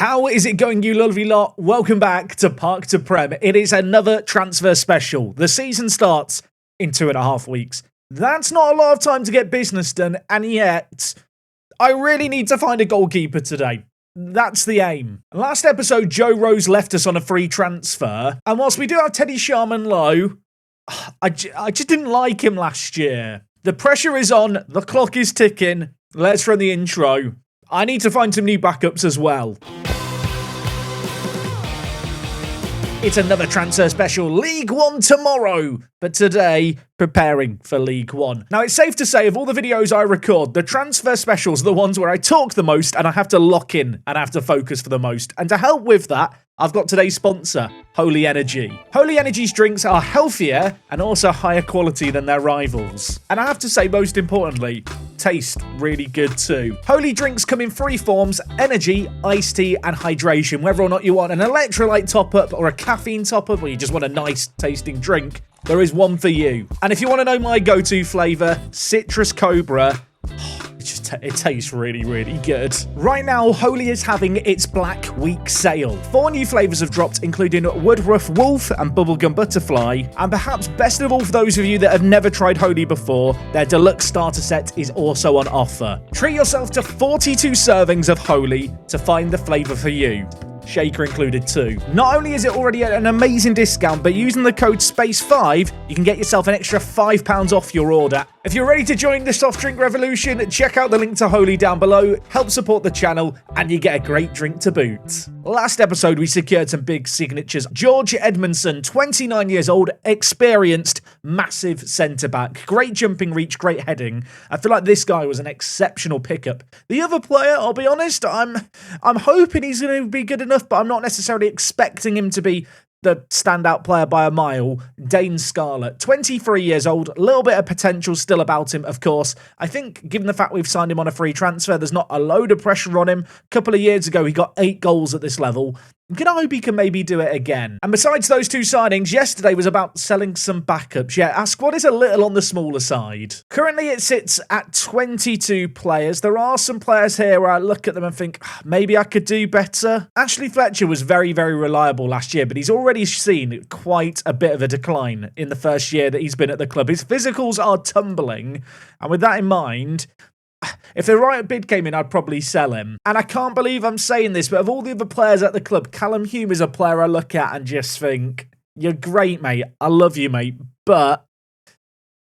How is it going, you lovely lot? Welcome back to Park to Prem. It is another transfer special. The season starts in 2.5 weeks. That's not a lot of time to get business done, and yet I really need to find a goalkeeper today. That's the aim. Last episode, Joe Rose left us on a free transfer, and whilst we do have Teddy Sharman low, I just didn't like him last year. The pressure is on, the clock is ticking. Let's run the intro. I need to find some new backups as well. It's another transfer special, League One tomorrow, but today, preparing for League One. Now, it's safe to say, of all the videos I record, the transfer specials are the ones where I talk the most and I have to lock in and I have to focus for the most. And to help with that, I've got today's sponsor, Holy Energy. Holy Energy's drinks are healthier and also higher quality than their rivals. And I have to say, most importantly, taste really good too. Holy drinks come in 3 forms: energy, iced tea, and hydration. Whether or not you want an electrolyte top-up or a caffeine top-up, or you just want a nice tasting drink, there is one for you. And if you want to know my go-to flavour, Citrus Cobra, it tastes really, really good. Right now, Holy is having its Black Week sale. 4 new flavours have dropped, including Woodruff Wolf and Bubblegum Butterfly. And perhaps best of all for those of you that have never tried Holy before, their deluxe starter set is also on offer. Treat yourself to 42 servings of Holy to find the flavour for you. Shaker included too. Not only is it already at an amazing discount, but using the code SPACE5, you can get yourself an extra £5 off your order. If you're ready to join the soft drink revolution, check out the link to Holy down below, help support the channel, and you get a great drink to boot. Last episode, we secured some big signatures. George Edmondson, 29 years old, experienced, massive centre-back. Great jumping reach, great heading. I feel like this guy was an exceptional pickup. The other player, I'll be honest, I'm hoping he's going to be good enough, but I'm not necessarily expecting him to be the standout player by a mile. Dane Scarlett, 23 years old, a little bit of potential still about him, of course. I think, given the fact we've signed him on a free transfer, there's not a load of pressure on him. A couple of years ago, he got 8 goals at this level. I'm going to hope he can maybe do it again. And besides those 2 signings, yesterday was about selling some backups. Yeah, our squad is a little on the smaller side. Currently, it sits at 22 players. There are some players here where I look at them and think, maybe I could do better. Ashley Fletcher was very, very reliable last year, but he's already seen quite a bit of a decline in the first year that he's been at the club. His physicals are tumbling, and with that in mind, if the right bid came in, I'd probably sell him. And I can't believe I'm saying this, but of all the other players at the club, Callum Hume is a player I look at and just think, you're great, mate. I love you, mate. But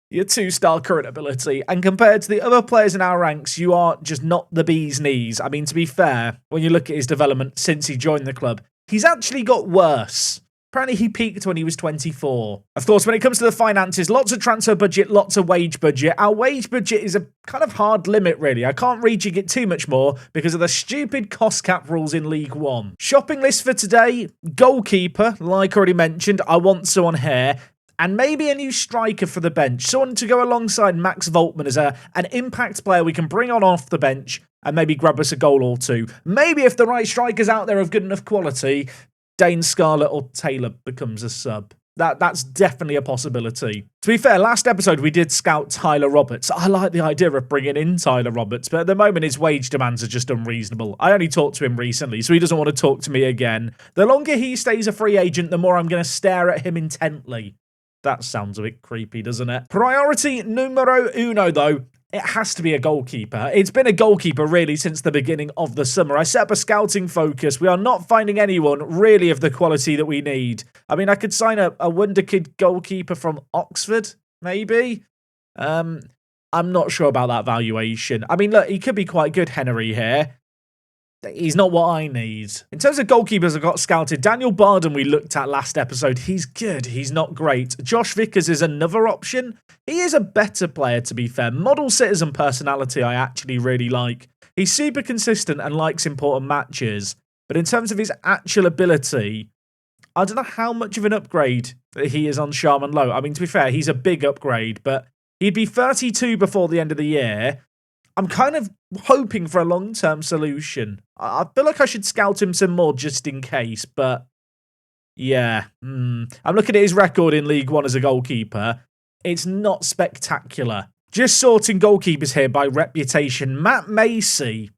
you're 2-star current ability. And compared to the other players in our ranks, you are just not the bee's knees. I mean, to be fair, when you look at his development since he joined the club, he's actually got worse. Apparently, he peaked when he was 24. Of course, when it comes to the finances, lots of transfer budget, lots of wage budget. Our wage budget is a kind of hard limit, really. I can't rejig it too much more because of the stupid cost cap rules in League One. Shopping list for today, goalkeeper, like already mentioned. I want someone here. And maybe a new striker for the bench. Someone to go alongside Max Voltman as an impact player we can bring on off the bench and maybe grab us a goal or 2. Maybe if the right strikers out there of good enough quality, Dane Scarlett or Taylor becomes a sub. That's definitely a possibility. To be fair, last episode we did scout Tyler Roberts. I like the idea of bringing in Tyler Roberts, but at the moment his wage demands are just unreasonable. I only talked to him recently, so he doesn't want to talk to me again. The longer he stays a free agent, the more I'm going to stare at him intently. That sounds a bit creepy, doesn't it? Priority numero uno, though. It has to be a goalkeeper. It's been a goalkeeper, really, since the beginning of the summer. I set up a scouting focus. We are not finding anyone, really, of the quality that we need. I mean, I could sign a wonder kid goalkeeper from Oxford, maybe? I'm not sure about that valuation. I mean, look, he could be quite good, Henry, here. He's not what I need. In terms of goalkeepers I got scouted, Daniel Barden we looked at last episode. He's good. He's not great. Josh Vickers is another option. He is a better player, to be fair. Model citizen personality I actually really like. He's super consistent and likes important matches. But in terms of his actual ability, I don't know how much of an upgrade he is on Sharman Low. I mean, to be fair, he's a big upgrade, but he'd be 32 before the end of the year. I'm kind of hoping for a long-term solution. I feel like I should scout him some more just in case, but yeah. I'm looking at his record in League One as a goalkeeper. It's not spectacular. Just sorting goalkeepers here by reputation. Matt Macy.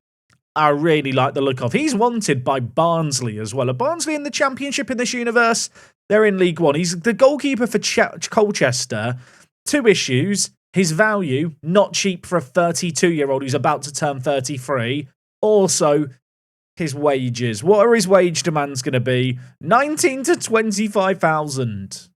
I really like the look of. He's wanted by Barnsley as well. Are Barnsley in the Championship in this universe? They're in League One. He's the goalkeeper for Colchester. 2 issues. His value, not cheap for a 32-year-old who's about to turn 33. Also, his wages. What are his wage demands going to be? 19 to 25,000.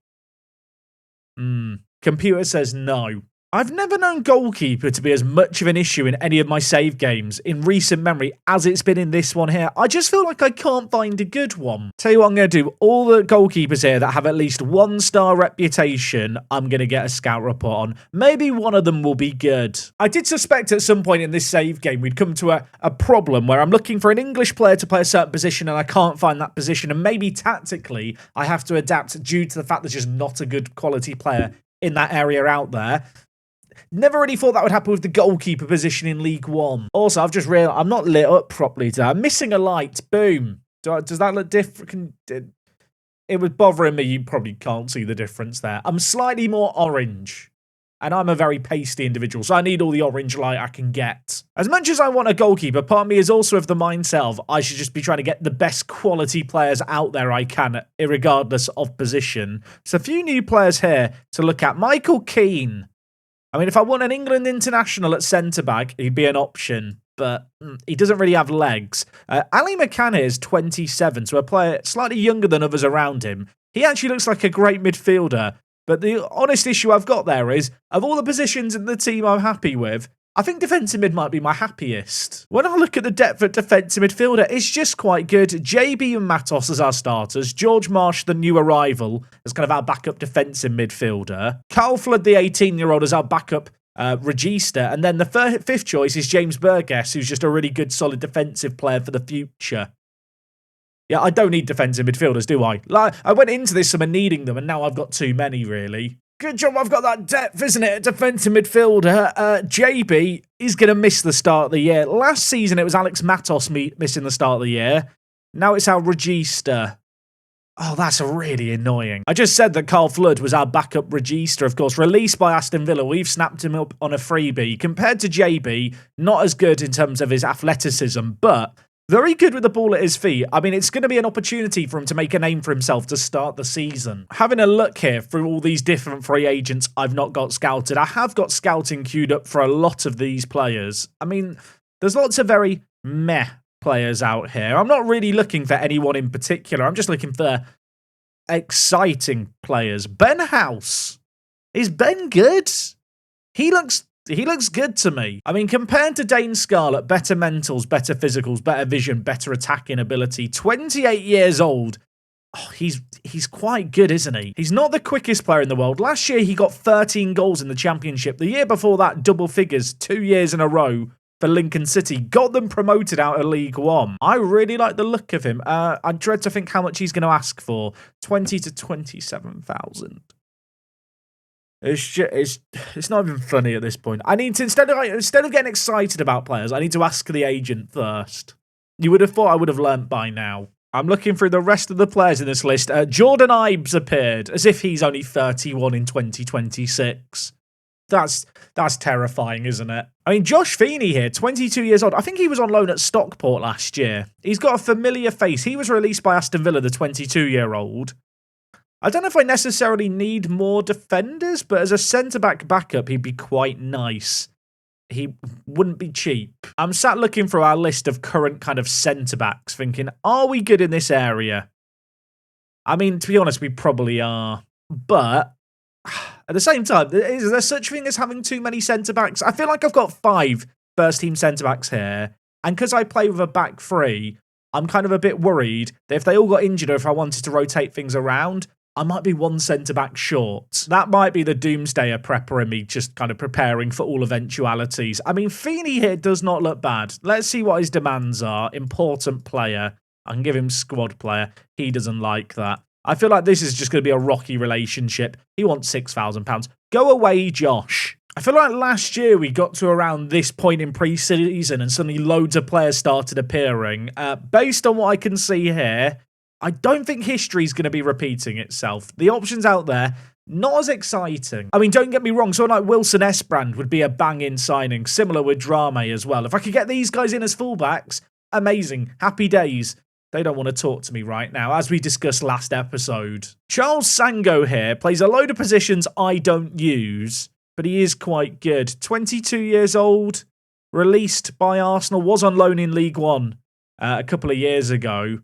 Computer says no. I've never known Goalkeeper to be as much of an issue in any of my save games in recent memory as it's been in this one here. I just feel like I can't find a good one. Tell you what I'm going to do. All the goalkeepers here that have at least 1-star reputation, I'm going to get a scout report on. Maybe one of them will be good. I did suspect at some point in this save game we'd come to a problem where I'm looking for an English player to play a certain position and I can't find that position. And maybe tactically I have to adapt due to the fact there's just not a good quality player in that area out there. Never really thought that would happen with the goalkeeper position in League One. Also, I've just realised I'm not lit up properly today. I'm missing a light. Boom. Does that look different? It was bothering me. You probably can't see the difference there. I'm slightly more orange. And I'm a very pasty individual, so I need all the orange light I can get. As much as I want a goalkeeper, part of me is also of the mindset of I should just be trying to get the best quality players out there I can, irregardless of position. So a few new players here to look at. Michael Keane. I mean, if I want an England international at centre-back, he'd be an option, but he doesn't really have legs. Ali McCann is 27, so a player slightly younger than others around him. He actually looks like a great midfielder, but the honest issue I've got there is, of all the positions in the team I'm happy with, I think defensive mid might be my happiest. When I look at the depth at defensive midfielder, it's just quite good. JB and Matos as our starters. George Marsh, the new arrival, as kind of our backup defensive midfielder. Carl Flood, the 18-year-old, as our backup regista. And then the fifth choice is James Burgess, who's just a really good, solid defensive player for the future. Yeah, I don't need defensive midfielders, do I? I went into this summer needing them, and now I've got too many, really. Good job I've got that depth, isn't it? Defensive midfielder. JB is going to miss the start of the year. Last season, it was Alex Matos missing the start of the year. Now it's our regista. Oh, that's really annoying. I just said that Carl Flood was our backup regista, of course, released by Aston Villa. We've snapped him up on a freebie. Compared to JB, not as good in terms of his athleticism, but very good with the ball at his feet. I mean, it's going to be an opportunity for him to make a name for himself to start the season. Having a look here through all these different free agents I've not got scouted, I have got scouting queued up for a lot of these players. I mean, there's lots of very meh players out here. I'm not really looking for anyone in particular. I'm just looking for exciting players. Ben House. Is Ben good? He looks good to me. I mean, compared to Dane Scarlett, better mentals, better physicals, better vision, better attacking ability. 28 years old. Oh, he's quite good, isn't he? He's not the quickest player in the world. Last year, he got 13 goals in the Championship. The year before that, double figures, 2 years in a row for Lincoln City. Got them promoted out of League One. I really like the look of him. I dread to think how much he's going to ask for. 20 to 27,000. It's not even funny at this point. I need to, instead of getting excited about players, I need to ask the agent first. You would have thought I would have learnt by now. I'm looking through the rest of the players in this list. Jordan Ives appeared, as if he's only 31 in 2026. That's terrifying, isn't it? I mean, Josh Feeney here, 22 years old. I think he was on loan at Stockport last year. He's got a familiar face. He was released by Aston Villa, the 22-year-old. I don't know if I necessarily need more defenders, but as a centre-back backup, he'd be quite nice. He wouldn't be cheap. I'm sat looking through our list of current kind of centre-backs, thinking, are we good in this area? I mean, to be honest, we probably are. But at the same time, is there such a thing as having too many centre-backs? I feel like I've got 5 first-team centre-backs here. And because I play with a back 3, I'm kind of a bit worried that if they all got injured or if I wanted to rotate things around, I might be 1 centre-back short. That might be the doomsdayer prepper in me, just kind of preparing for all eventualities. I mean, Feeney here does not look bad. Let's see what his demands are. Important player. I can give him squad player. He doesn't like that. I feel like this is just going to be a rocky relationship. He wants £6,000. Go away, Josh. I feel like last year we got to around this point in pre-season and suddenly loads of players started appearing. Based on what I can see here, I don't think history's going to be repeating itself. The options out there, not as exciting. I mean, don't get me wrong, someone like Wilson Esbrand would be a bang-in signing, similar with Drame as well. If I could get these guys in as fullbacks, Amazing. Happy days. They don't want to talk to me right now, as we discussed last episode. Charles Sango here plays a load of positions I don't use, but he is quite good. 22 years old, released by Arsenal, was on loan in League One a couple of years ago.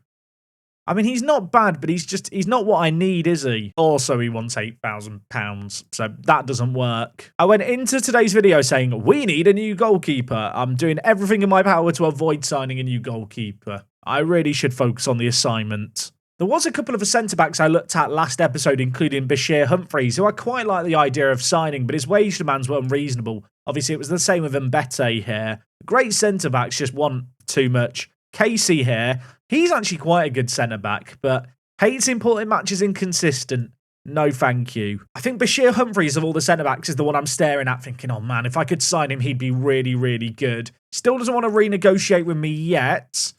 I mean, he's not bad, but he's not what I need, is he? Also, he wants £8,000, so that doesn't work. I went into today's video saying, we need a new goalkeeper. I'm doing everything in my power to avoid signing a new goalkeeper. I really should focus on the assignment. There was a couple of centre-backs I looked at last episode, including Bashir Humphreys, who I quite like the idea of signing, but his wage demands were unreasonable. Obviously, it was the same with Mbete here. Great centre-backs just want too much. Casey here, he's actually quite a good centre-back, but hates important matches, inconsistent. No thank you. I think Bashir Humphreys of all the centre-backs is the one I'm staring at thinking, oh man, if I could sign him, he'd be really, really good. Still doesn't want to renegotiate with me yet.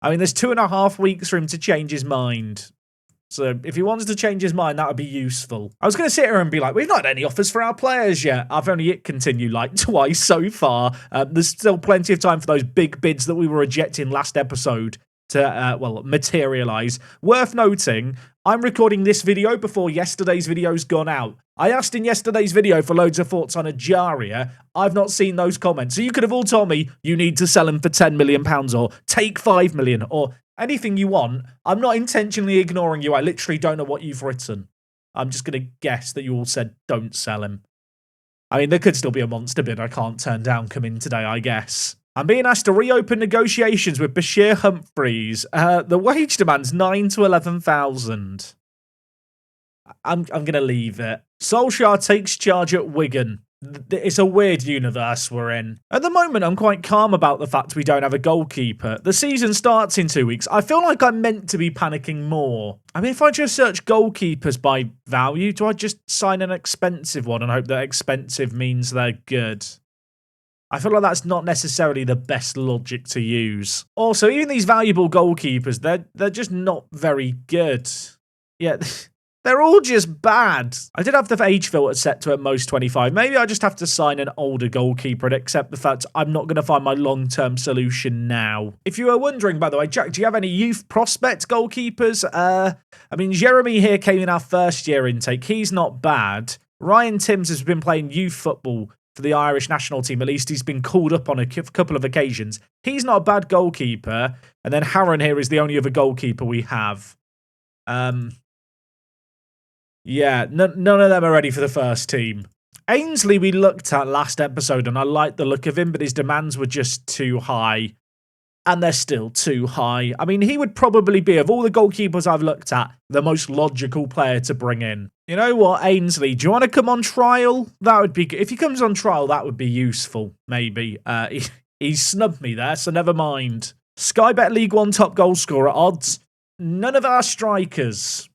I mean, there's 2.5 weeks for him to change his mind. So if he wants to change his mind, that would be useful. I was going to sit here and be like, we've not had any offers for our players yet. I've only hit continue like twice so far. There's still plenty of time for those big bids that we were rejecting last episode to, materialise. Worth noting, I'm recording this video before yesterday's video's gone out. I asked in yesterday's video for loads of thoughts on Ajaria. I've not seen those comments. So you could have all told me you need to sell him for £10 million or take £5 million or anything you want. I'm not intentionally ignoring you. I literally don't know what you've written. I'm just going to guess that you all said don't sell him. I mean, there could still be a monster bid I can't turn down come in today, I guess. I'm being asked to reopen negotiations with Bashir Humphreys. The wage demand's 9 to 11,000. I'm going to leave it. Solskjaer takes charge at Wigan. It's a weird universe we're in. At the moment, I'm quite calm about the fact we don't have a goalkeeper. The season starts in 2 weeks. I feel like I'm meant to be panicking more. I mean, if I just search goalkeepers by value, do I just sign an expensive one and hope that expensive means they're good? I feel like that's not necessarily the best logic to use. Also, even these valuable goalkeepers, they're just not very good. Yeah, they're all just bad. I did have the age filter set to at most 25. Maybe I just have to sign an older goalkeeper and accept the fact I'm not going to find my long-term solution now. If you were wondering, by the way, Jack, do you have any youth prospect goalkeepers? I mean, Jeremy here came in our first year intake. He's not bad. Ryan Timms has been playing youth football for the Irish national team. At least he's been called up on a couple of occasions. He's not a bad goalkeeper. And then Harron here is the only other goalkeeper we have. Yeah, none of them are ready for the first team. Ainsley we looked at last episode and I liked the look of him, but his demands were just too high. And they're still too high. I mean, he would probably be, of all the goalkeepers I've looked at, the most logical player to bring in. You know what, Ainsley, do you want to come on trial? That would be good. If he comes on trial, that would be useful, maybe. He snubbed me there, so never mind. Sky Bet League One top goal scorer odds. None of our strikers.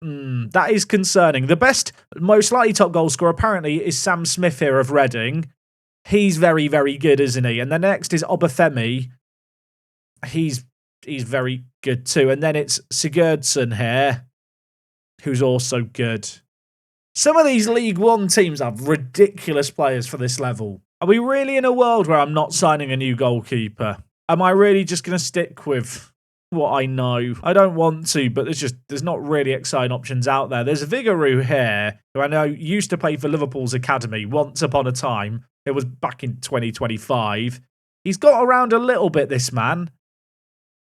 That is concerning. The best, most likely top goal scorer apparently is Sam Smith here of Reading. He's very, very good, isn't he? And the next is Obafemi. He's very good too. And then it's Sigurdsson here, who's also good. Some of these League One teams have ridiculous players for this level. Are we really in a world where I'm not signing a new goalkeeper? Am I really just going to stick with what I know? I don't want to, but there's not really exciting options out there. There's Vigouroux here, who I know used to play for Liverpool's academy once upon a time. It was back in 2025. He's got around a little bit, this man.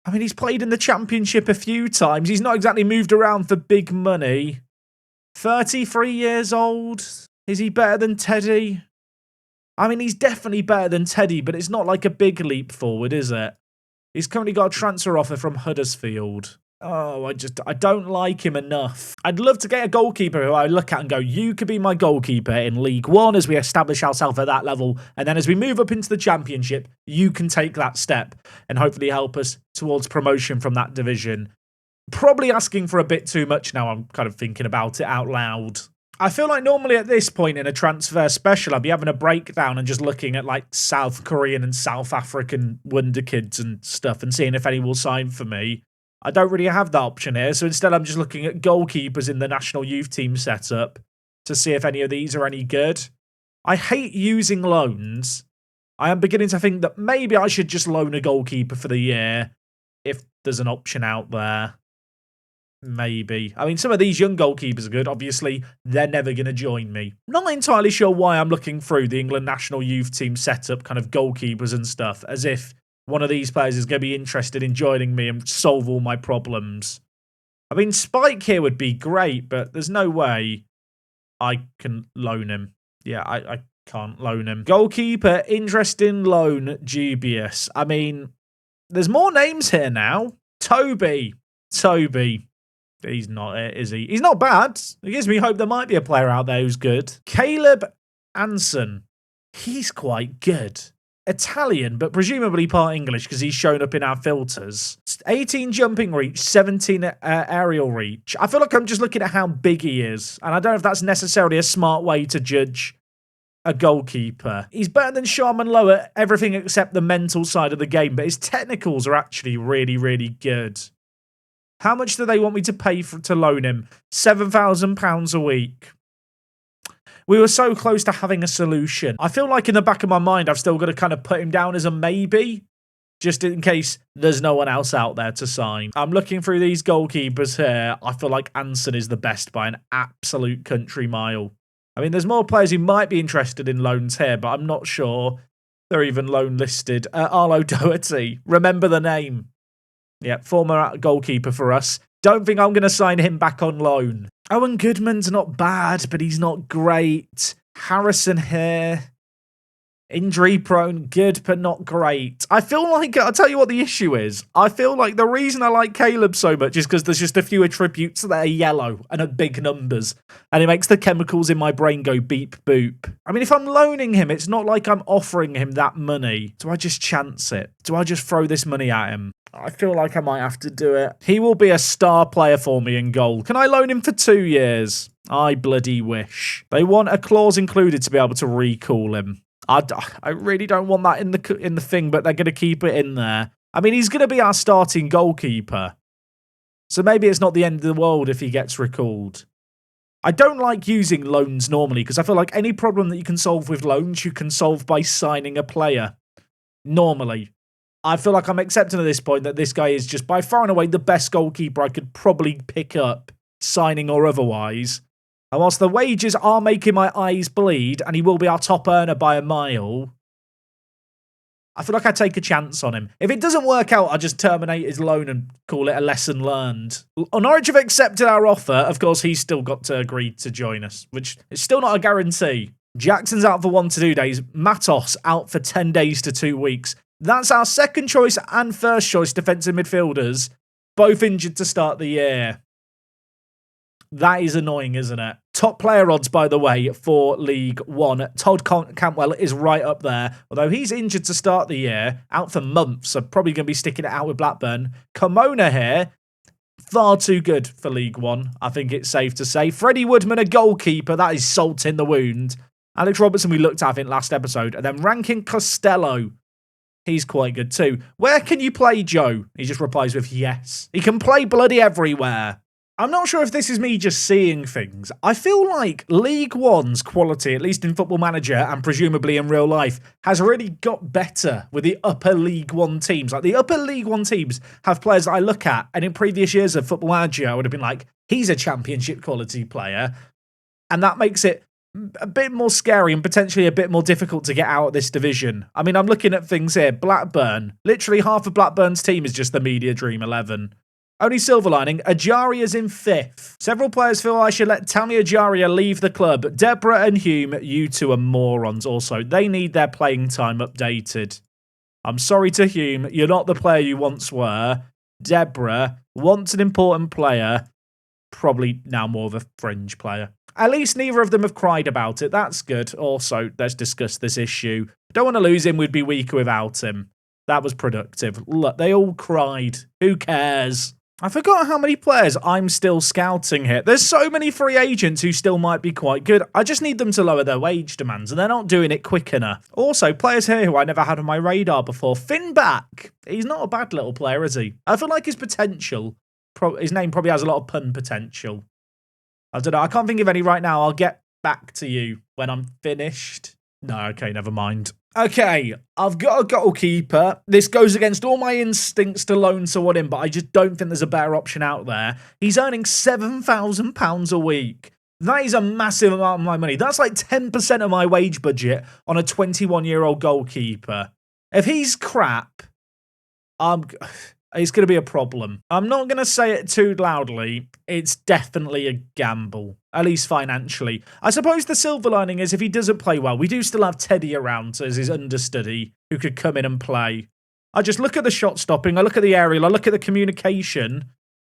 I mean, he's played in the Championship a few times. He's not exactly moved around for big money. 33 years old. Is he better than Teddy? I mean, he's definitely better than Teddy, but it's not like a big leap forward, is it? He's currently got a transfer offer from Huddersfield. Oh, I don't like him enough. I'd love to get a goalkeeper who I look at and go, you could be my goalkeeper in League One as we establish ourselves at that level. And then as we move up into the Championship, you can take that step and hopefully help us towards promotion from that division. Probably asking for a bit too much now. I'm kind of thinking about it out loud. I feel like normally at this point in a transfer special, I'd be having a breakdown and just looking at like South Korean and South African wonder kids and stuff and seeing if any will sign for me. I don't really have that option here, so instead I'm just looking at goalkeepers in the national youth team setup to see if any of these are any good. I hate using loans. I am beginning to think that maybe I should just loan a goalkeeper for the year if there's an option out there. Maybe. I mean, some of these young goalkeepers are good. Obviously, they're never going to join me. Not entirely sure why I'm looking through the England national youth team setup, kind of goalkeepers and stuff, as if one of these players is going to be interested in joining me and solve all my problems. I mean, Spike here would be great, but there's no way I can loan him. Yeah, I can't loan him. Goalkeeper, interesting loan, dubious. I mean, there's more names here now. Toby. He's not it, is he? He's not bad. It gives me hope there might be a player out there who's good. Caleb Anson. He's quite good. Italian, but presumably part English because he's shown up in our filters. 18 jumping reach, 17 aerial reach. I feel like I'm just looking at how big he is, and I don't know if that's necessarily a smart way to judge a goalkeeper. He's better than Sharman Lowe at everything except the mental side of the game, but his technicals are actually really, really good. How much do they want me to pay to loan him? £7,000 a week. We were so close to having a solution. I feel like in the back of my mind, I've still got to kind of put him down as a maybe, just in case there's no one else out there to sign. I'm looking through these goalkeepers here. I feel like Anson is the best by an absolute country mile. I mean, there's more players who might be interested in loans here, but I'm not sure they're even loan listed. Arlo Doherty. Remember the name. Yeah, former goalkeeper for us. Don't think I'm going to sign him back on loan. Owen Goodman's not bad, but he's not great. Harrison here. Injury prone, good, but not great. I feel like, I'll tell you what the issue is. I feel like the reason I like Caleb so much is because there's just a few attributes that are yellow and are big numbers. And it makes the chemicals in my brain go beep boop. I mean, if I'm loaning him, it's not like I'm offering him that money. Do I just chance it? Do I just throw this money at him? I feel like I might have to do it. He will be a star player for me in goal. Can I loan him for 2 years? I bloody wish. They want a clause included to be able to recall him. I really don't want that in the thing, but they're going to keep it in there. I mean, he's going to be our starting goalkeeper. So maybe it's not the end of the world if he gets recalled. I don't like using loans normally because I feel like any problem that you can solve with loans, you can solve by signing a player. Normally. I feel like I'm accepting at this point that this guy is just by far and away the best goalkeeper I could probably pick up, signing or otherwise. And whilst the wages are making my eyes bleed, and he will be our top earner by a mile, I feel like I take a chance on him. If it doesn't work out, I just terminate his loan and call it a lesson learned. Norwich have accepted our offer. Of course, he's still got to agree to join us, which is still not a guarantee. Jackson's out for 1 to 2 days. Matos out for 10 days to 2 weeks. That's our second choice and first choice defensive midfielders, both injured to start the year. That is annoying, isn't it? Top player odds, by the way, for League One. Todd Cantwell is right up there. Although he's injured to start the year, out for months, so probably going to be sticking it out with Blackburn. Kimona here, far too good for League One, I think it's safe to say. Freddie Woodman, a goalkeeper, that is salt in the wound. Alex Robertson we looked at, I think, last episode. And then Rankin Costello. He's quite good too. Where can you play, Joe? He just replies with yes. He can play bloody everywhere. I'm not sure if this is me just seeing things. I feel like League One's quality, at least in Football Manager and presumably in real life, has really got better with the upper League One teams. Like the upper League One teams have players that I look at, and in previous years of Football Manager, I would have been like, he's a championship quality player. And that makes it a bit more scary and potentially a bit more difficult to get out of this division. I mean, I'm looking at things here. Blackburn. Literally half of Blackburn's team is just the Media Dream 11. Only silver lining, Ajaria's in 5th. Several players feel I should let Tammy Ajaria leave the club. Deborah and Hume, you two are morons also. They need their playing time updated. I'm sorry to Hume, you're not the player you once were. Deborah, once an important player, probably now more of a fringe player. At least neither of them have cried about it. That's good. Also, let's discuss this issue. Don't want to lose him, we'd be weaker without him. That was productive. Look, they all cried. Who cares? I forgot how many players I'm still scouting here. There's so many free agents who still might be quite good. I just need them to lower their wage demands, and they're not doing it quick enough. Also, players here who I never had on my radar before. Finback. He's not a bad little player, is he? I feel like his potential, his name probably has a lot of pun potential. I don't know. I can't think of any right now. I'll get back to you when I'm finished. No, okay, never mind. Okay, I've got a goalkeeper. This goes against all my instincts to loan someone in, but I just don't think there's a better option out there. He's earning £7,000 a week. That is a massive amount of my money. That's like 10% of my wage budget on a 21-year-old goalkeeper. If he's crap, it's going to be a problem. I'm not going to say it too loudly. It's definitely a gamble, at least financially. I suppose the silver lining is if he doesn't play well, we do still have Teddy around as his understudy who could come in and play. I just look at the shot stopping, I look at the aerial, I look at the communication.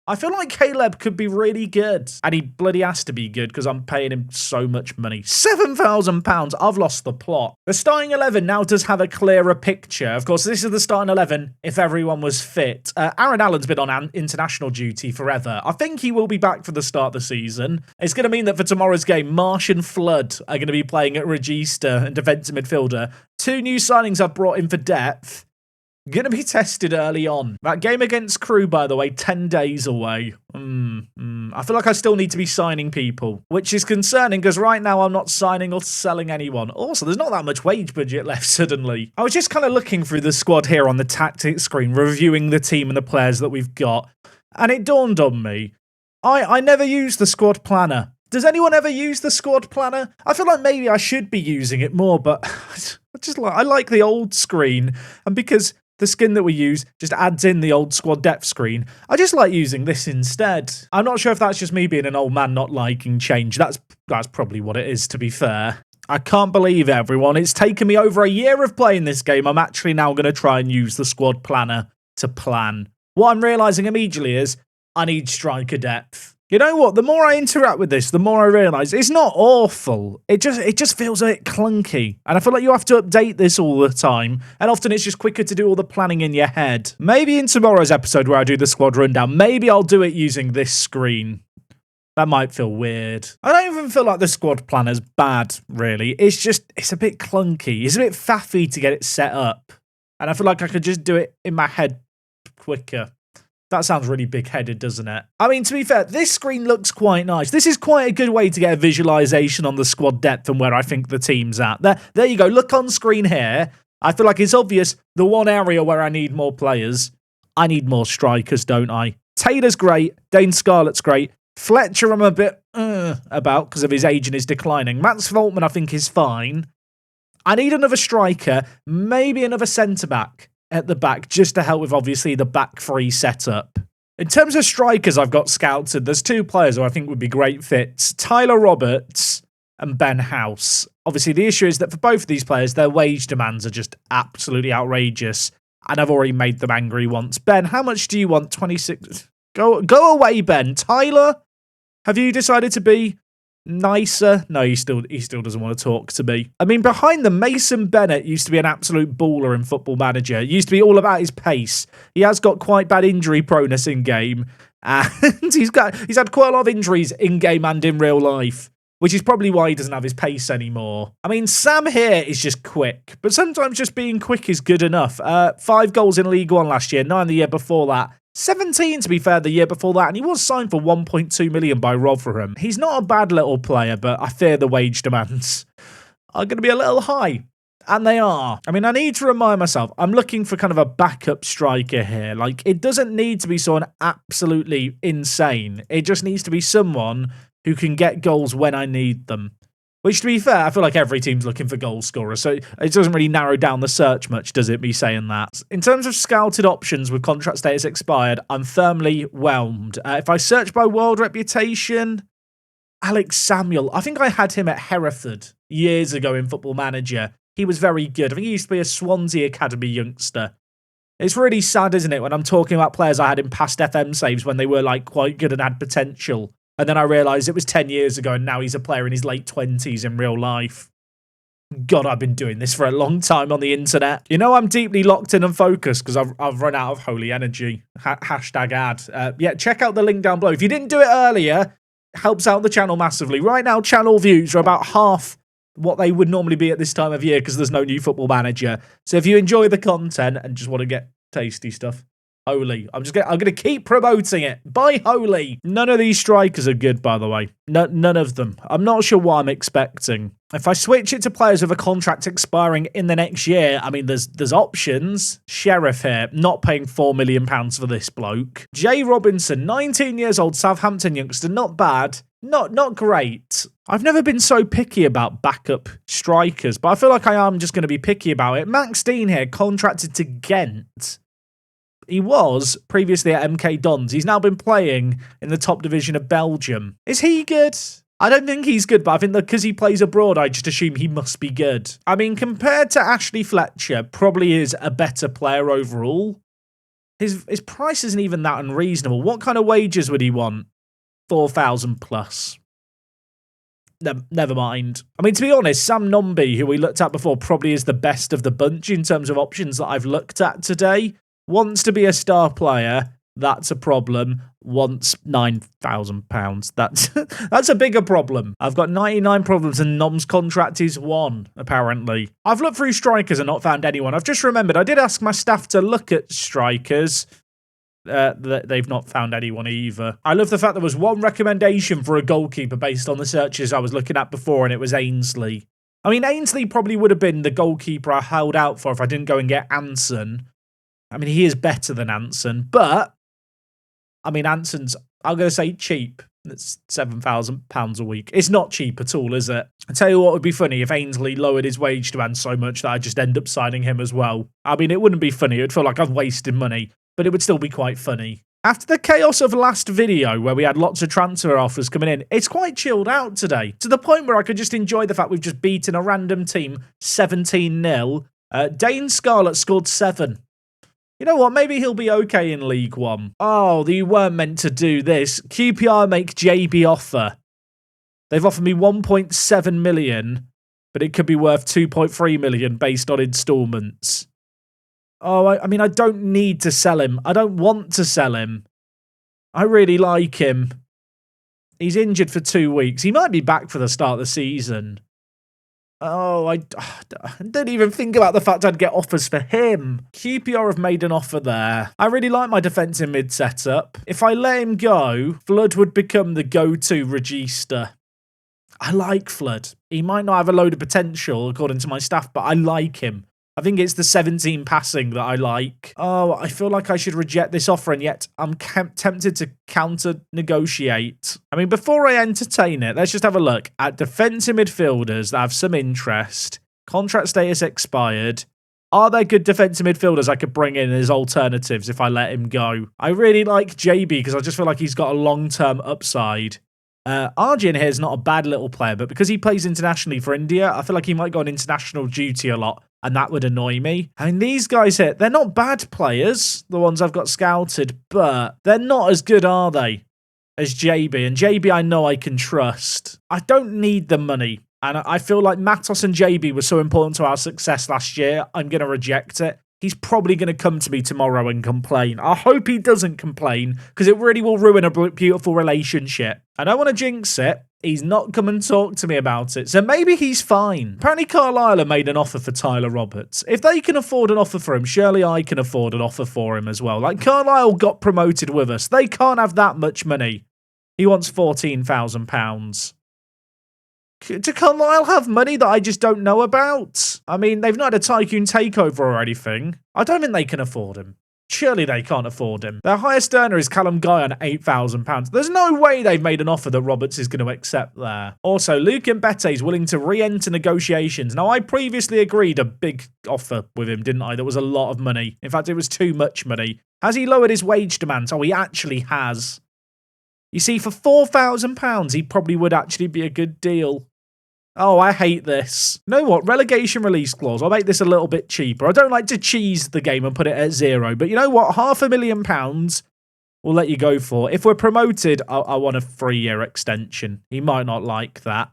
I feel like Caleb could be really good. And he bloody has to be good because I'm paying him so much money. £7,000. I've lost the plot. The starting 11 now does have a clearer picture. Of course, this is the starting 11 if everyone was fit. Addons been on international duty forever. I think he will be back for the start of the season. It's going to mean that for tomorrow's game, Marsh and Flood are going to be playing at Regista and defensive midfielder. 2 new signings I've brought in for depth. Going to be tested early on. That game against Crew, by the way, 10 days away. I feel like I still need to be signing people, which is concerning because right now I'm not signing or selling anyone. Also, there's not that much wage budget left suddenly. I was just kind of looking through the squad here on the tactics screen, reviewing the team and the players that we've got, and it dawned on me. I never use the squad planner. Does anyone ever use the squad planner? I feel like maybe I should be using it more, but I like the old screen, and because the skin that we use just adds in the old squad depth screen, I just like using this instead. I'm not sure if that's just me being an old man not liking change. That's probably what it is, to be fair. I can't believe it, everyone. It's taken me over a year of playing this game. I'm actually now going to try and use the squad planner to plan. What I'm realising immediately is I need striker depth. You know what? The more I interact with this, the more I realise it's not awful. It just feels a bit clunky. And I feel like you have to update this all the time. And often it's just quicker to do all the planning in your head. Maybe in tomorrow's episode where I do the squad rundown, maybe I'll do it using this screen. That might feel weird. I don't even feel like the squad planner's bad, really. It's a bit clunky. It's a bit faffy to get it set up. And I feel like I could just do it in my head quicker. That sounds really big-headed, doesn't it? I mean, to be fair, this screen looks quite nice. This is quite a good way to get a visualization on the squad depth and where I think the team's at. There you go. Look on screen here. I feel like it's obvious the one area where I need more players. I need more strikers, don't I? Taylor's great. Dane Scarlett's great. Fletcher I'm a bit about because of his age and his declining. Mats Voltman I think is fine. I need another striker, maybe another centre-back at the back, just to help with, obviously, the back three setup. In terms of strikers I've got scouted, there's 2 players who I think would be great fits. Tyler Roberts and Ben House. Obviously, the issue is that for both of these players, their wage demands are just absolutely outrageous, and I've already made them angry once. Ben, how much do you want? 26? Go away, Ben. Tyler, have you decided to be nicer? No, he still doesn't want to talk to me. I mean, behind them, Mason Bennett used to be an absolute baller in Football Manager. He used to be all about his pace. He has got quite bad injury proneness in game, and he's had quite a lot of injuries in game and in real life, which is probably why he doesn't have his pace anymore. I mean, Sam here is just quick, but sometimes just being quick is good enough. 5 goals in League One last year, 9 the year before that. 17, to be fair, the year before that, and he was signed for 1.2 million by Rotherham. He's not a bad little player, but I fear the wage demands are going to be a little high. And they are. I mean, I need to remind myself, I'm looking for kind of a backup striker here. Like, it doesn't need to be someone absolutely insane. It just needs to be someone who can get goals when I need them. Which, to be fair, I feel like every team's looking for goal scorers, so it doesn't really narrow down the search much, does it, me saying that? In terms of scouted options with contract status expired, I'm firmly whelmed. If I search by world reputation, Alex Samuel. I think I had him at Hereford years ago in Football Manager. He was very good. I think he used to be a Swansea Academy youngster. It's really sad, isn't it, when I'm talking about players I had in past FM saves when they were like quite good and had potential. And then I realised it was 10 years ago and now he's a player in his late 20s in real life. God, I've been doing this for a long time on the internet. You know I'm deeply locked in and focused because I've run out of holy energy. Hashtag ad. Yeah, check out the link down below. If you didn't do it earlier, it helps out the channel massively. Right now, channel views are about half what they would normally be at this time of year because there's no new Football Manager. So if you enjoy the content and just want to get tasty stuff, Holy. I'm gonna keep promoting it. Buy Holy. None of these strikers are good, by the way. None of them. I'm not sure what I'm expecting. If I switch it to players with a contract expiring in the next year, I mean, there's options. Sheriff here, not paying £4 million for this bloke. Jay Robinson, 19 years old, Southampton youngster, not bad. Not great. I've never been so picky about backup strikers, but I feel like I am just going to be picky about it. Max Dean here, contracted to Ghent. He was previously at MK Dons. He's now been playing in the top division of Belgium. Is he good? I don't think he's good, but I think that because he plays abroad, I just assume he must be good. I mean, compared to Ashley Fletcher, probably is a better player overall. His price isn't even that unreasonable. What kind of wages would he want? 4,000 plus. Never mind. I mean, to be honest, Sam Nombi, who we looked at before, probably is the best of the bunch in terms of options that I've looked at today. Wants to be a star player. That's a problem. Wants £9,000. That's a bigger problem. I've got 99 problems and Nom's contract is 1, apparently. I've looked through strikers and not found anyone. I've just remembered I did ask my staff to look at strikers. They've not found anyone either. I love the fact there was one recommendation for a goalkeeper based on the searches I was looking at before, and it was Ainsley. I mean, Ainsley probably would have been the goalkeeper I held out for if I didn't go and get Anson. I mean, he is better than Anson, but I mean, Anson's, I'm going to say cheap. It's £7,000 a week. It's not cheap at all, is it? I tell you what would be funny if Ainsley lowered his wage demand so much that I just end up signing him as well. I mean, it wouldn't be funny. It would feel like I've wasted money, but it would still be quite funny. After the chaos of last video, where we had lots of transfer offers coming in, it's quite chilled out today, to the point where I could just enjoy the fact we've just beaten a random team 17-0. Dane Scarlett scored 7. You know what? Maybe he'll be okay in League One. Oh, you weren't meant to do this. QPR make JB offer. They've offered me 1.7 million, but it could be worth 2.3 million based on installments. Oh, I mean, I don't need to sell him. I don't want to sell him. I really like him. He's injured for 2 weeks. He might be back for the start of the season. Oh, I didn't even think about the fact I'd get offers for him. QPR have made an offer there. I really like my defensive mid setup. If I let him go, Flood would become the go-to regista. I like Flood. He might not have a load of potential, according to my staff, but I like him. I think it's the 17 passing that I like. Oh, I feel like I should reject this offer, and yet I'm tempted to counter-negotiate. I mean, before I entertain it, let's just have a look at defensive midfielders that have some interest. Contract status expired. Are there good defensive midfielders I could bring in as alternatives if I let him go? I really like JB because I just feel like he's got a long-term upside. Arjun here is not a bad little player, but because he plays internationally for India, I feel like he might go on international duty a lot, and that would annoy me. I mean, these guys here, they're not bad players, the ones I've got scouted, but they're not as good, are they, as JB? And JB I know I can trust. I don't need the money, and I feel like Matos and JB were so important to our success last year, I'm going to reject it. He's probably going to come to me tomorrow and complain. I hope he doesn't complain, because it really will ruin a beautiful relationship. I don't want to jinx it. He's not come and talked to me about it, so maybe he's fine. Apparently Carlisle have made an offer for Tyler Roberts. If they can afford an offer for him, surely I can afford an offer for him as well. Like, Carlisle got promoted with us. They can't have that much money. He wants £14,000. Do Carlisle have money that I just don't know about? I mean, they've not had a tycoon takeover or anything. I don't think they can afford him. Surely they can't afford him. Their highest earner is Callum Guy on £8,000. There's no way they've made an offer that Roberts is going to accept there. Also, Luke Mbete is willing to re-enter negotiations. Now, I previously agreed a big offer with him, didn't I? There was a lot of money. In fact, it was too much money. Has he lowered his wage demands? Oh, he actually has. You see, for £4,000, he probably would actually be a good deal. Oh, I hate this. You know what? Relegation release clause. I'll make this a little bit cheaper. I don't like to cheese the game and put it at 0. But you know what? £500,000 we'll let you go for. If we're promoted, I want a 3-year extension. He might not like that.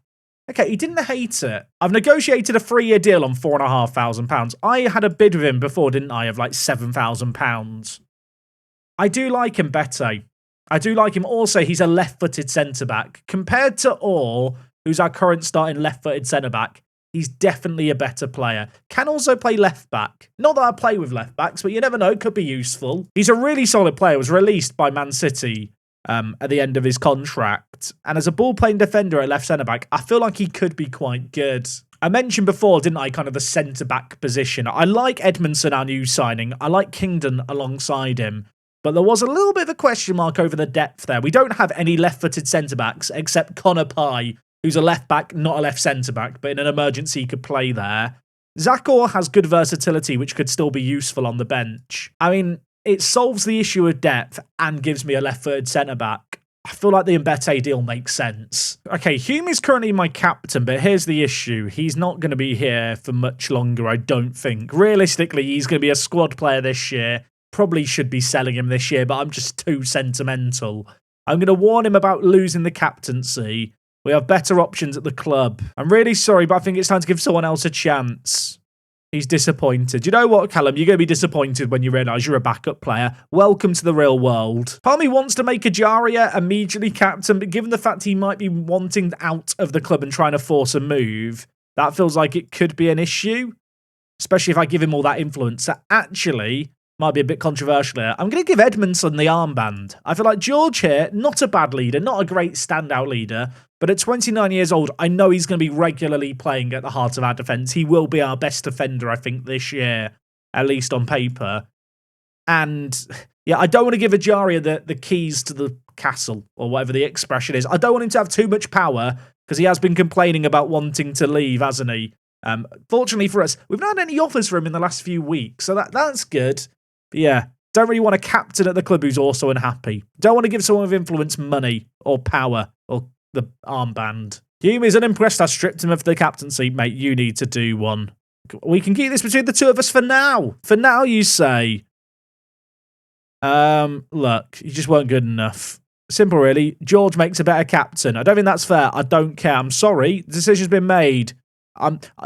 Okay, he didn't hate it. I've negotiated a 3-year deal on £4,500. I had a bid with him before, didn't I, of like £7,000. I do like him, Mbete. I do like him. Also, he's a left-footed centre-back. Compared to Orr, who's our current starting left-footed centre-back, He's definitely a better player. Can also play left back. Not that I play with left backs, but you never know, could be useful. He's a really solid player. Was released by Man City at the end of his contract. And as a ball-playing defender at left centre-back, I feel like he could be quite good. I mentioned before, didn't I, kind of the centre-back position. I like Edmondson, our new signing. I like Kingdon alongside him. But there was a little bit of a question mark over the depth there. We don't have any left-footed centre-backs except Connor Pye, who's a left-back, not a left centre-back, but in an emergency he could play there. Zakor has good versatility, which could still be useful on the bench. I mean, it solves the issue of depth and gives me a left-footed centre-back. I feel like the Mbete deal makes sense. Okay, Hume is currently my captain, but here's the issue. He's not going to be here for much longer, I don't think. Realistically, he's going to be a squad player this year. Probably should be selling him this year, but I'm just too sentimental. I'm going to warn him about losing the captaincy. We have better options at the club. I'm really sorry, but I think it's time to give someone else a chance. He's disappointed. You know what, Callum? You're going to be disappointed when you realise you're a backup player. Welcome to the real world. Part of me wants to make Ajaria immediately captain, but given the fact he might be wanting out of the club and trying to force a move, that feels like it could be an issue. Especially if I give him all that influence. So actually, might be a bit controversial here. I'm going to give Edmondson the armband. I feel like George here, not a bad leader, not a great standout leader, but at 29 years old, I know he's going to be regularly playing at the heart of our defence. He will be our best defender, I think, this year, at least on paper. And yeah, I don't want to give Ajaria the keys to the castle, or whatever the expression is. I don't want him to have too much power, because he has been complaining about wanting to leave, hasn't he? Fortunately for us, we've not had any offers for him in the last few weeks, so that's good. But yeah, don't really want a captain at the club who's also unhappy. Don't want to give someone with influence money or power or the armband. Hume is unimpressed. I stripped him of the captaincy. Mate, you need to do one. We can keep this between the two of us for now. For now, you say. Look, you just weren't good enough. Simple, really. George makes a better captain. I don't think that's fair. I don't care. I'm sorry. The decision's been made.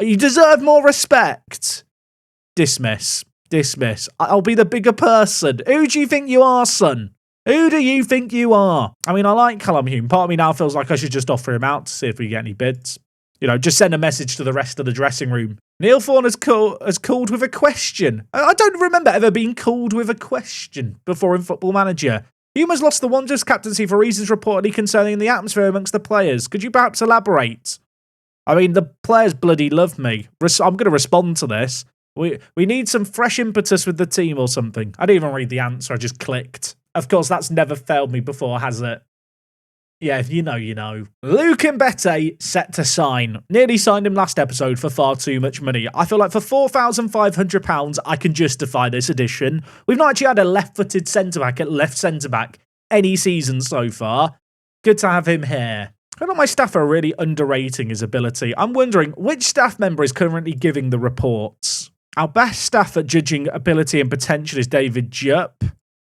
You deserve more respect. Dismiss. Dismiss. I'll be the bigger person. Who do you think you are, son? Who do you think you are? I mean, I like Callum Hume. Part of me now feels like I should just offer him out to see if we get any bids. You know, just send a message to the rest of the dressing room. Neil Thorne has called with a question. I don't remember ever being called with a question before in Football Manager. Hume has lost the Wanderers captaincy for reasons reportedly concerning the atmosphere amongst the players. Could you perhaps elaborate? I mean, the players bloody love me. I'm going to respond to this. We need some fresh impetus with the team or something. I didn't even read the answer. I just clicked. Of course, that's never failed me before, has it? Yeah, if you know, you know. Luke Mbete set to sign. Nearly signed him last episode for far too much money. I feel like for £4,500, I can justify this addition. We've not actually had a left-footed centre-back at left centre-back any season so far. Good to have him here. I feel like my staff are really underrating his ability. I'm wondering, which staff member is currently giving the reports? Our best staff at judging ability and potential is David Jupp.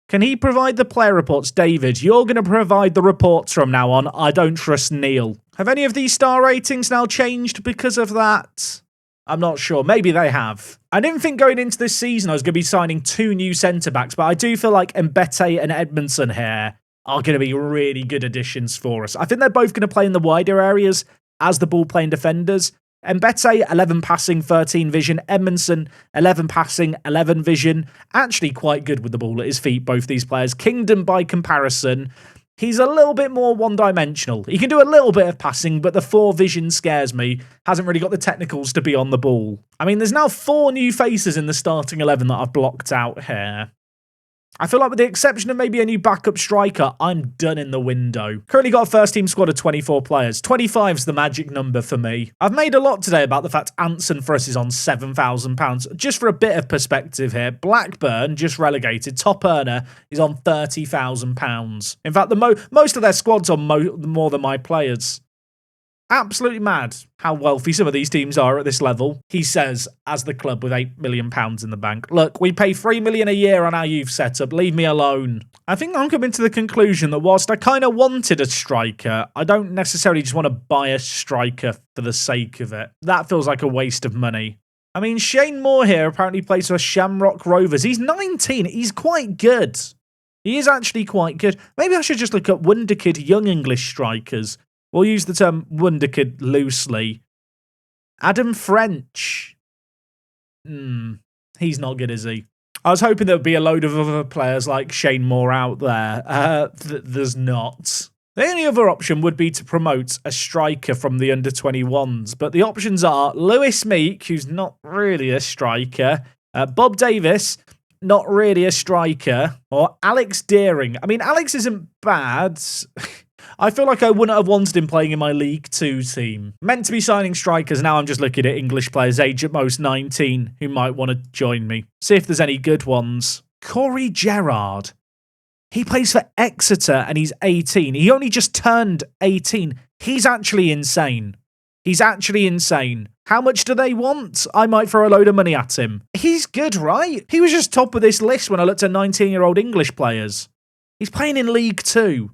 Can he provide the player reports? David, you're going to provide the reports from now on. I don't trust Neil. Have any of these star ratings now changed because of that? I'm not sure. Maybe they have. I didn't think going into this season I was going to be signing 2 new centre-backs, but I do feel like Mbete and Edmondson here are going to be really good additions for us. I think they're both going to play in the wider areas as the ball-playing defenders. Mbete, 11 passing, 13 vision. Edmondson, 11 passing, 11 vision. Actually quite good with the ball at his feet, both these players. Kingdom, by comparison, he's a little bit more one-dimensional. He can do a little bit of passing, but the 4 vision scares me. Hasn't really got the technicals to be on the ball. I mean, there's now 4 new faces in the starting 11 that I've blocked out here. I feel like with the exception of maybe a new backup striker, I'm done in the window. Currently got a first team squad of 24 players. 25's the magic number for me. I've made a lot today about the fact Anson for us is on £7,000. Just for a bit of perspective here, Blackburn, just relegated, top earner, is on £30,000. In fact, most of their squad's on more than my players. Absolutely mad how wealthy some of these teams are at this level, he says, as the club with £8 million in the bank. Look, we pay $3 million a year on our youth setup. Leave me alone. I think I'm coming to the conclusion that whilst I kind of wanted a striker, I don't necessarily just want to buy a striker for the sake of it. That feels like a waste of money. I mean, Shane Moore here apparently plays for Shamrock Rovers. He's 19. He's quite good. He is actually quite good. Maybe I should just look up Wonderkid young English strikers. We'll use the term Wonderkid loosely. Adam French. He's not good, is he? I was hoping there would be a load of other players like Shane Moore out there. There's not. The only other option would be to promote a striker from the under-21s, but the options are Lewis Meek, who's not really a striker, Bob Davis, not really a striker, or Alex Deering. I mean, Alex isn't bad. I feel like I wouldn't have wanted him playing in my League 2 team. Meant to be signing strikers, now I'm just looking at English players age at most 19 who might want to join me. See if there's any good ones. Corey Gerrard. He plays for Exeter and he's 18. He only just turned 18. He's actually insane. He's actually insane. How much do they want? I might throw a load of money at him. He's good, right? He was just top of this list when I looked at 19-year-old English players. He's playing in League 2.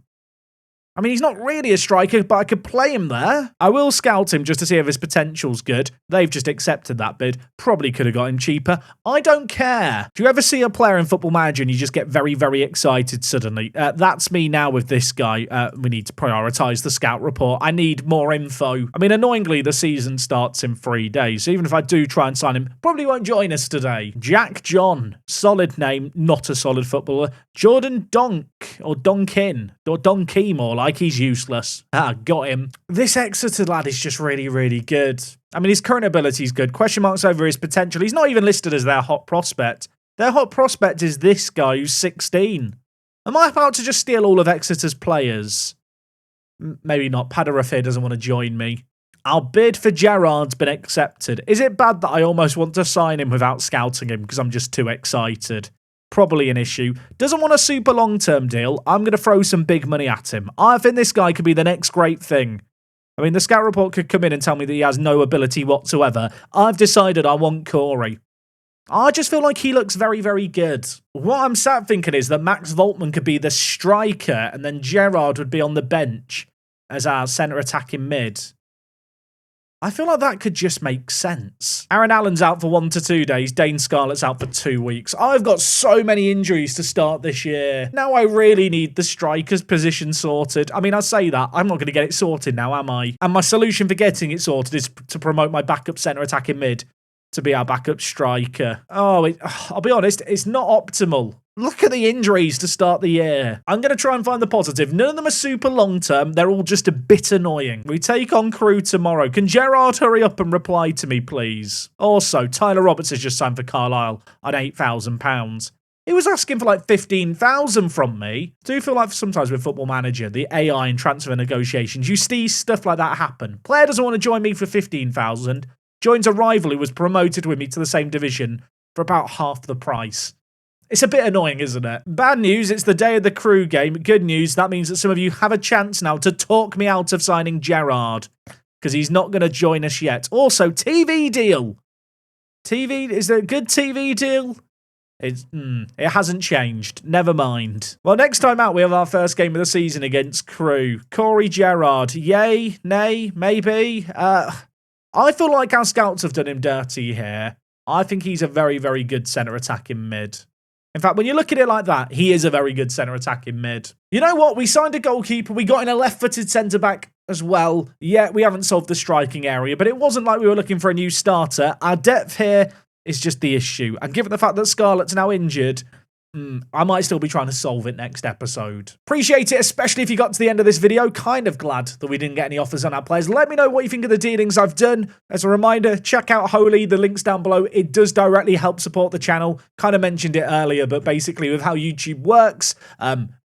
I mean, he's not really a striker, but I could play him there. I will scout him just to see if his potential's good. They've just accepted that bid. Probably could have got him cheaper. I don't care. Do you ever see a player in Football Manager and you just get very, very excited suddenly? That's me now with this guy. We need to prioritise the scout report. I need more info. I mean, annoyingly, the season starts in 3 days. So even if I do try and sign him, probably won't join us today. Jack John. Solid name, not a solid footballer. Jordan Donk, or Donkin, or Donkey more like, he's useless. Got him. This Exeter lad is just really, really good. I mean, his current ability is good. Question marks over his potential. He's not even listed as their hot prospect. Their hot prospect is this guy who's 16. Am I about to just steal all of Exeter's players? Maybe not. Padarafir doesn't want to join me. Our bid for Gerrard's been accepted. Is it bad that I almost want to sign him without scouting him because I'm just too excited? Probably an issue. Doesn't want a super long-term deal. I'm going to throw some big money at him. I think this guy could be the next great thing. I mean, the scout report could come in and tell me that he has no ability whatsoever. I've decided I want Corey. I just feel like he looks very, very good. What I'm sat thinking is that Max Voltman could be the striker and then Gerrard would be on the bench as our centre attacking mid. I feel like that could just make sense. Aaron Allen's out for 1 to 2 days. Dane Scarlett's out for 2 weeks. I've got so many injuries to start this year. Now I really need the striker's position sorted. I mean, I say that. I'm not going to get it sorted now, am I? And my solution for getting it sorted is to promote my backup centre attacking mid to be our backup striker. I'll be honest, it's not optimal. Look at the injuries to start the year. I'm going to try and find the positive. None of them are super long-term. They're all just a bit annoying. We take on Crewe tomorrow. Can Gerrard hurry up and reply to me, please? Also, Tyler Roberts has just signed for Carlisle on £8,000. He was asking for like 15,000 from me. I do feel like sometimes with Football Manager, the AI and transfer negotiations, you see stuff like that happen. Player doesn't want to join me for 15,000. Joins a rival who was promoted with me to the same division for about half the price. It's a bit annoying, isn't it? Bad news, it's the day of the Crewe game. Good news, that means that some of you have a chance now to talk me out of signing Gerrard, because he's not going to join us yet. Also, TV deal. Is there a good TV deal? It hasn't changed. Never mind. Well, next time out, we have our first game of the season against Crewe. Corey Gerrard. Yay? Nay? Maybe? I feel like our scouts have done him dirty here. I think he's a very, very good centre attacking mid. In fact, when you look at it like that, he is a very good centre attacking mid. You know what? We signed a goalkeeper. We got in a left-footed centre-back as well. Yeah, we haven't solved the striking area, but it wasn't like we were looking for a new starter. Our depth here is just the issue. And given the fact that Scarlett's now injured, I might still be trying to solve it next episode. Appreciate it, especially if you got to the end of this video. Kind of glad that we didn't get any offers on our players. Let me know what you think of the dealings I've done. As a reminder, check out Holy. The link's down below. It does directly help support the channel. Kind of mentioned it earlier, but basically with how YouTube works,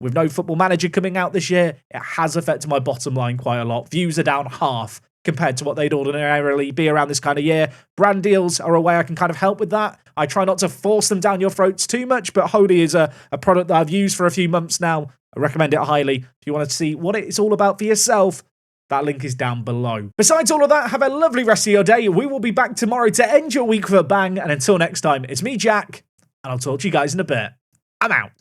with no Football Manager coming out this year, it has affected my bottom line quite a lot. Views are down half compared to what they'd ordinarily be around this kind of year. Brand deals are a way I can kind of help with that. I try not to force them down your throats too much, but Holy is a product that I've used for a few months now. I recommend it highly. If you want to see what it's all about for yourself, that link is down below. Besides all of that, have a lovely rest of your day. We will be back tomorrow to end your week with a bang. And until next time, it's me, Jack, and I'll talk to you guys in a bit. I'm out.